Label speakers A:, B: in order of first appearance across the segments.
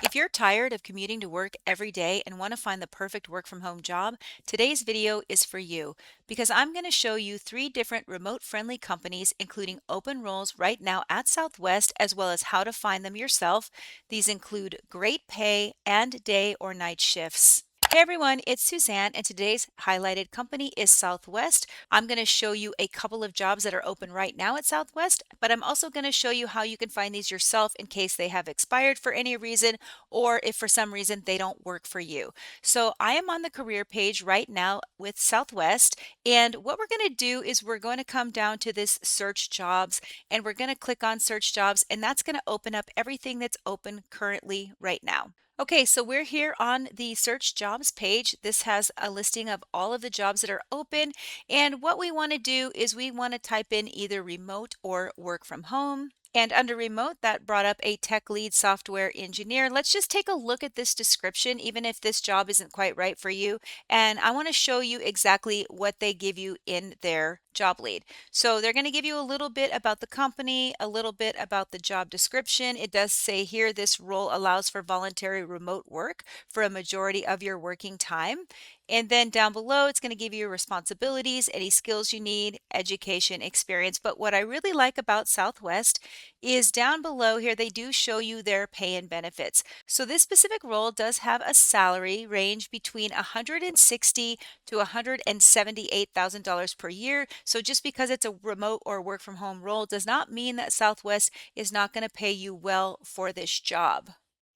A: If you're tired of commuting to work every day and want to find the perfect work from home job, today's video is for you because I'm going to show you 3 different remote friendly companies, including open roles right now at Southwest, as well as how to find them yourself. These include great pay and day or night shifts. Hey everyone, it's Suzanne, and today's highlighted company is Southwest. I'm going to show you a couple of jobs that are open right now at Southwest, but I'm also going to show you how you can find these yourself in case they have expired for any reason or if for some reason they don't work for you. So I am on the career page right now with Southwest, and what we're going to do is we're going to come down to this search jobs, and we're going to click on search jobs, and that's going to open up everything that's open currently right now. Okay, so we're here on the search jobs page. This has a listing of all of the jobs that are open. And what we want to do is we want to type in either remote or work from home. And under remote, that brought up a tech lead software engineer. Let's just take a look at this description, even if this job isn't quite right for you. And I want to show you exactly what they give you in their job lead. So they're going to give you a little bit about the company, a little bit about the job description. It does say here this role allows for voluntary remote work for a majority of your working time. And then down below, it's going to give you responsibilities, any skills you need, education, experience. But what I really like about Southwest is down below here, they do show you their pay and benefits. So this specific role does have a salary range between $160,000 to $178,000 per year. So just because it's a remote or work from home role does not mean that Southwest is not going to pay you well for this job.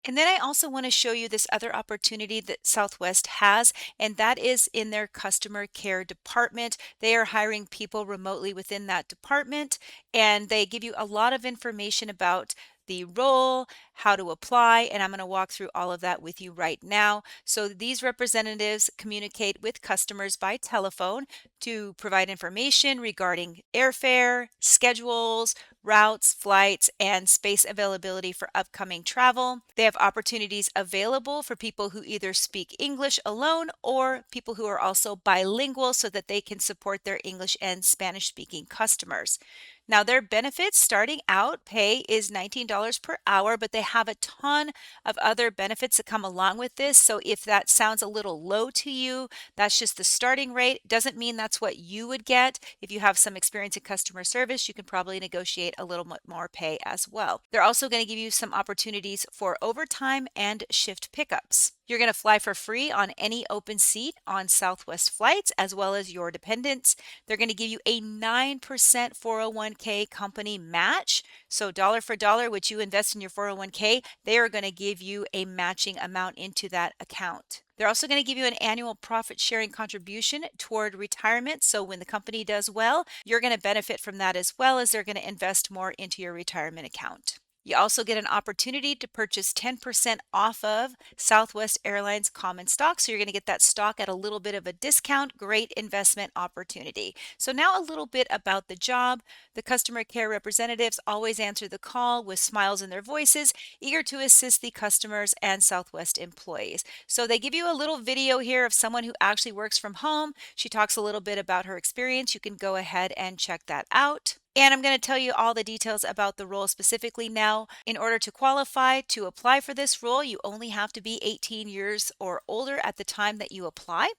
A: And then I also want to show you this other opportunity that Southwest has, and that is in their customer care department. They are hiring people remotely within that department, and they give you a lot of information about the role, how to apply, and I'm going to walk through all of that with you right now. So these representatives communicate with customers by telephone to provide information regarding airfare, schedules, routes, flights, and space availability for upcoming travel. They have opportunities available for people who either speak English alone or people who are also bilingual so that they can support their English and Spanish speaking customers. Now, their benefits starting out pay is $19 per hour, but they have a ton of other benefits that come along with this. So if that sounds a little low to you, that's just the starting rate. Doesn't mean that's what you would get. If you have some experience in customer service, you can probably negotiate a little bit more pay as well. They're also going to give you some opportunities for overtime and shift pickups. You're going to fly for free on any open seat on Southwest flights, as well as your dependents. They're going to give you a 9% 401k company match. So dollar for dollar, which you invest in your 401k, they are going to give you a matching amount into that account. They're also going to give you an annual profit sharing contribution toward retirement. So when the company does well, you're going to benefit from that as well as they're going to invest more into your retirement account. You also get an opportunity to purchase 10% off of Southwest Airlines common stock. So you're going to get that stock at a little bit of a discount. Great investment opportunity. So now a little bit about the job. The customer care representatives always answer the call with smiles in their voices, eager to assist the customers and Southwest employees. So they give you a little video here of someone who actually works from home. She talks a little bit about her experience. You can go ahead and check that out. And I'm going to tell you all the details about the role specifically now. In order to qualify to apply for this role, you only have to be 18 years or older at the time that you apply.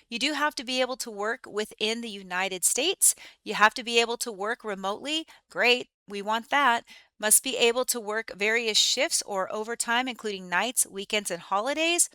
A: You do have to be able to work within the United States. You have to be able to work remotely. Great, we want that. Must be able to work various shifts or overtime, including nights, weekends, and holidays.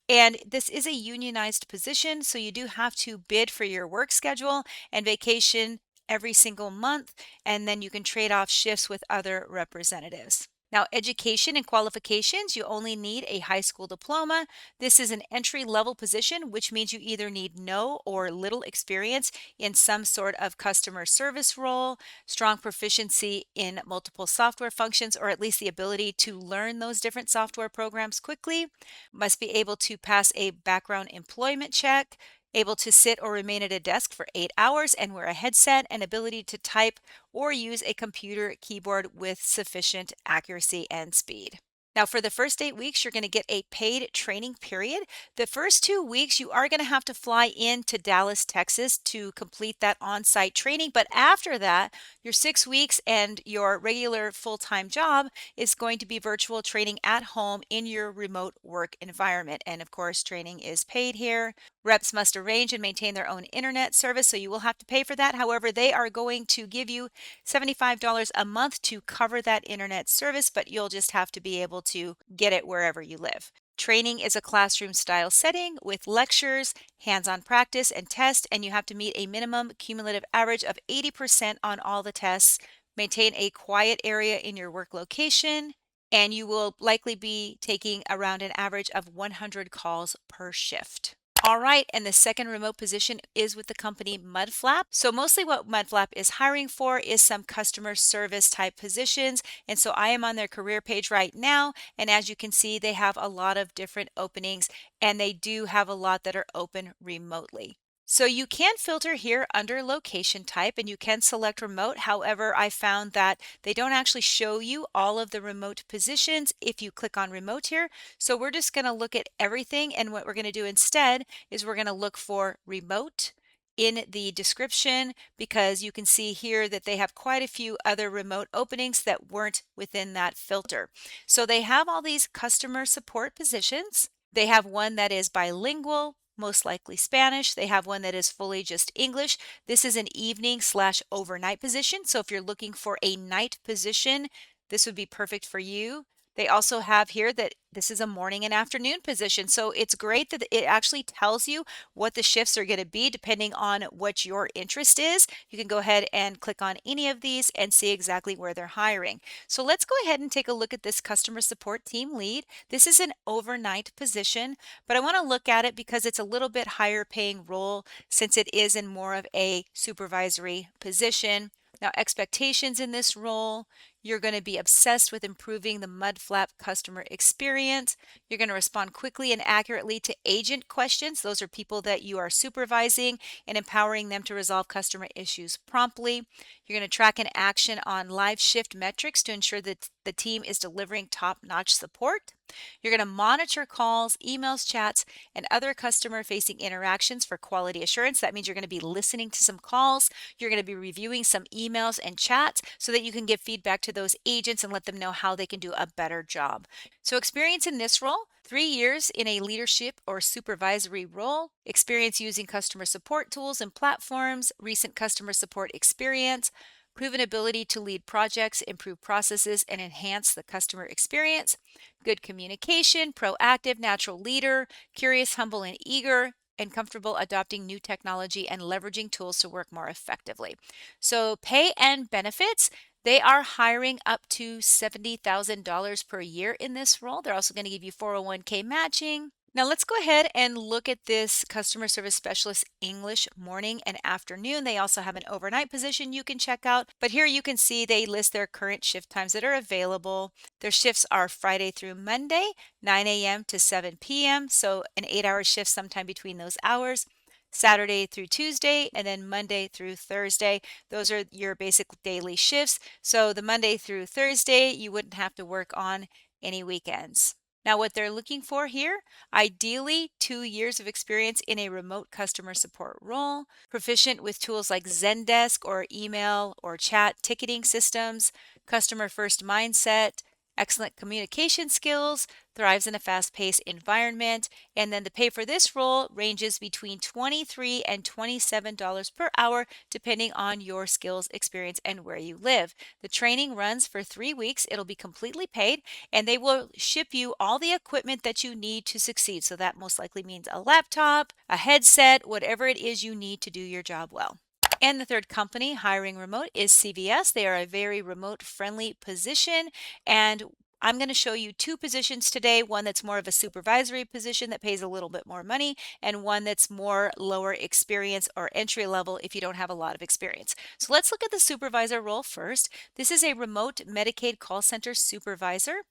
A: And this is a unionized position, so you do have to bid for your work schedule and vacation every single month, and then you can trade off shifts with other representatives. Now, education and qualifications, you only need a high school diploma. This is an entry level position, which means you either need no or little experience in some sort of customer service role, strong proficiency in multiple software functions, or at least the ability to learn those different software programs quickly, must be able to pass a background employment check, able to sit or remain at a desk for 8 hours and wear a headset, and ability to type or use a computer keyboard with sufficient accuracy and speed. Now, for the first 8 weeks, you're going to get a paid training period. The first 2 weeks, you are going to have to fly into Dallas, Texas to complete that on site training. But after that, your 6 weeks and your regular full time job is going to be virtual training at home in your remote work environment. And of course, training is paid here. Reps must arrange and maintain their own internet service, so you will have to pay for that. However, they are going to give you $75 a month to cover that internet service, but you'll just have to be able to get it wherever you live. Training is a classroom style setting with lectures, hands on practice, and tests, and you have to meet a minimum cumulative average of 80% on all the tests. Maintain a quiet area in your work location, and you will likely be taking around an average of 100 calls per shift. All right, and the second remote position is with the company Mudflap. So mostly what Mudflap is hiring for is some customer service type positions. And so I am on their career page right now, and as you can see, they have a lot of different openings, and they do have a lot that are open remotely. So you can filter here under location type and you can select remote. However, I found that they don't actually show you all of the remote positions if you click on remote here. So we're just going to look at everything, and what we're going to do instead is we're going to look for remote in the description, because you can see here that they have quite a few other remote openings that weren't within that filter. So they have all these customer support positions. They have one that is bilingual, most likely Spanish. They have one that is fully just English. This is an evening/overnight position. So if you're looking for a night position, this would be perfect for you. They also have here that this is a morning and afternoon position. So it's great that it actually tells you what the shifts are going to be depending on what your interest is. You can go ahead and click on any of these and see exactly where they're hiring. So let's go ahead and take a look at this customer support team lead. This is an overnight position, but I want to look at it because it's a little bit higher paying role since it is in more of a supervisory position. Now, expectations in this role: you're going to be obsessed with improving the Mudflap customer experience. You're going to respond quickly and accurately to agent questions. Those are people that you are supervising and empowering them to resolve customer issues promptly. You're going to track an action on live shift metrics to ensure that the team is delivering top-notch support. You're going to monitor calls, emails, chats, and other customer-facing interactions for quality assurance. That means you're going to be listening to some calls. You're going to be reviewing some emails and chats so that you can give feedback to those agents and let them know how they can do a better job. So experience in this role: 3 years in a leadership or supervisory role, experience using customer support tools and platforms, recent customer support experience, proven ability to lead projects, improve processes, and enhance the customer experience, good communication, proactive, natural leader, curious, humble, and eager, and comfortable adopting new technology and leveraging tools to work more effectively. So pay and benefits: they are hiring up to $70,000 per year in this role. They're also going to give you 401k matching. Now let's go ahead and look at this customer service specialist English morning and afternoon. They also have an overnight position you can check out, but here you can see they list their current shift times that are available. Their shifts are Friday through Monday, 9 a.m. to 7 p.m., so an 8-hour shift sometime between those hours. Saturday through Tuesday, and then Monday through Thursday. Those are your basic daily shifts. So the Monday through Thursday, you wouldn't have to work on any weekends. Now, what they're looking for here: ideally 2 years of experience in a remote customer support role, proficient with tools like Zendesk or email or chat ticketing systems, customer first mindset, excellent communication skills, thrives in a fast-paced environment, and then the pay for this role ranges between $23 and $27 per hour depending on your skills, experience, and where you live. The training runs for 3 weeks. It'll be completely paid, and they will ship you all the equipment that you need to succeed. So that most likely means a laptop, a headset, whatever it is you need to do your job well. And the third company hiring remote is CVS. They are a very remote friendly position, and I'm going to show you two positions today: one that's more of a supervisory position that pays a little bit more money, and one that's more lower experience or entry level if you don't have a lot of experience. So let's look at the supervisor role first. This is a remote Medicaid call center supervisor.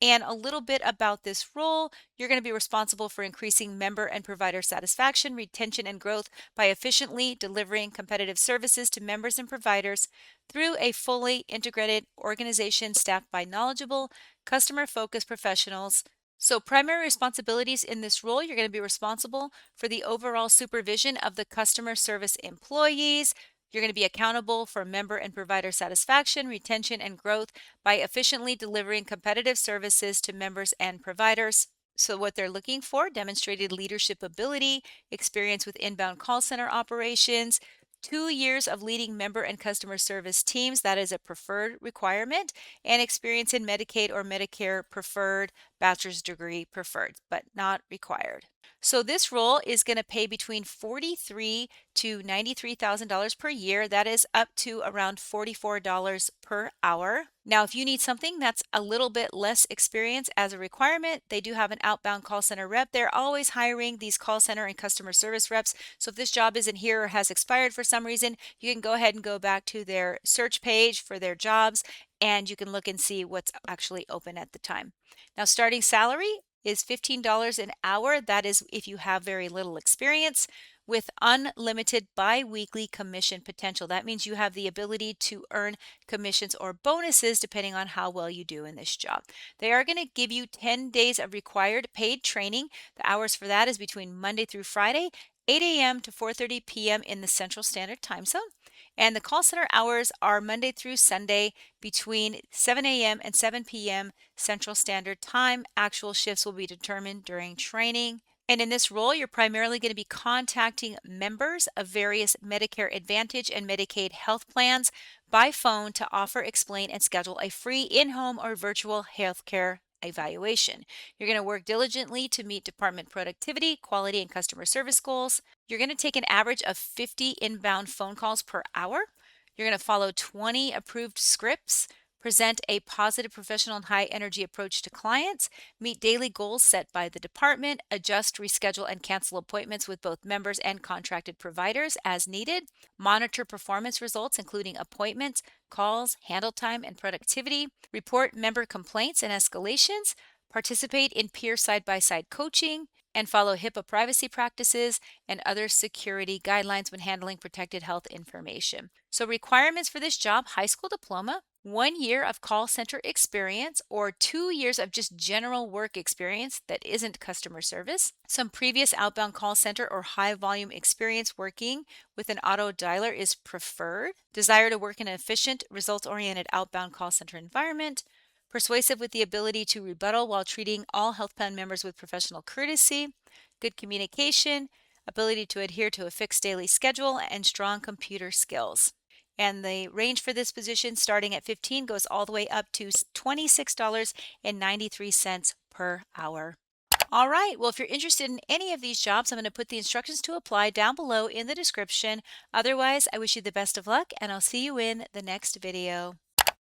A: And a little bit about this role: you're going to be responsible for increasing member and provider satisfaction, retention, and growth by efficiently delivering competitive services to members and providers through a fully integrated organization staffed by knowledgeable, customer-focused professionals. So primary responsibilities in this role, you're going to be responsible for the overall supervision of the customer service employees. You're going to be accountable for member and provider satisfaction, retention, and growth by efficiently delivering competitive services to members and providers. So, what they're looking for: demonstrated leadership ability, experience with inbound call center operations, 2 years of leading member and customer service teams, that is a preferred requirement, and experience in Medicaid or Medicare preferred, bachelor's degree preferred, but not required. So this role is going to pay between $43,000 to $93,000 per year. That is up to around $44 per hour. Now, if you need something that's a little bit less experience as a requirement, they do have an outbound call center rep. They're always hiring these call center and customer service reps. So if this job isn't here or has expired for some reason, you can go ahead and go back to their search page for their jobs, and you can look and see what's actually open at the time. Now, starting salary is $15 an hour. That is if you have very little experience, with unlimited biweekly commission potential. That means you have the ability to earn commissions or bonuses depending on how well you do in this job. They are going to give you 10 days of required paid training. The hours for that is between Monday through Friday, 8 a.m. to 4:30 p.m. in the Central Standard Time Zone. And the call center hours are Monday through Sunday between 7 a.m. and 7 p.m. Central Standard Time. Actual shifts will be determined during training. And in this role, you're primarily going to be contacting members of various Medicare Advantage and Medicaid health plans by phone to offer, explain, and schedule a free in-home or virtual healthcare evaluation. You're going to work diligently to meet department productivity, quality, and customer service goals. You're going to take an average of 50 inbound phone calls per hour. You're going to follow 20 approved scripts, present a positive, professional, and high energy approach to clients, meet daily goals set by the department, adjust, reschedule, and cancel appointments with both members and contracted providers as needed, monitor performance results, including appointments, calls, handle time, and productivity, report member complaints and escalations, participate in peer side-by-side coaching, and follow HIPAA privacy practices and other security guidelines when handling protected health information. So requirements for this job: high school diploma, 1 year of call center experience, or 2 years of just general work experience that isn't customer service, some previous outbound call center or high volume experience working with an auto dialer is preferred, desire to work in an efficient, results-oriented outbound call center environment, persuasive with the ability to rebuttal while treating all health plan members with professional courtesy, good communication, ability to adhere to a fixed daily schedule, and strong computer skills. And the range for this position, starting at 15, goes all the way up to $26.93 per hour. All right, well, if you're interested in any of these jobs, I'm going to put the instructions to apply down below in the description. Otherwise, I wish you the best of luck, and I'll see you in the next video.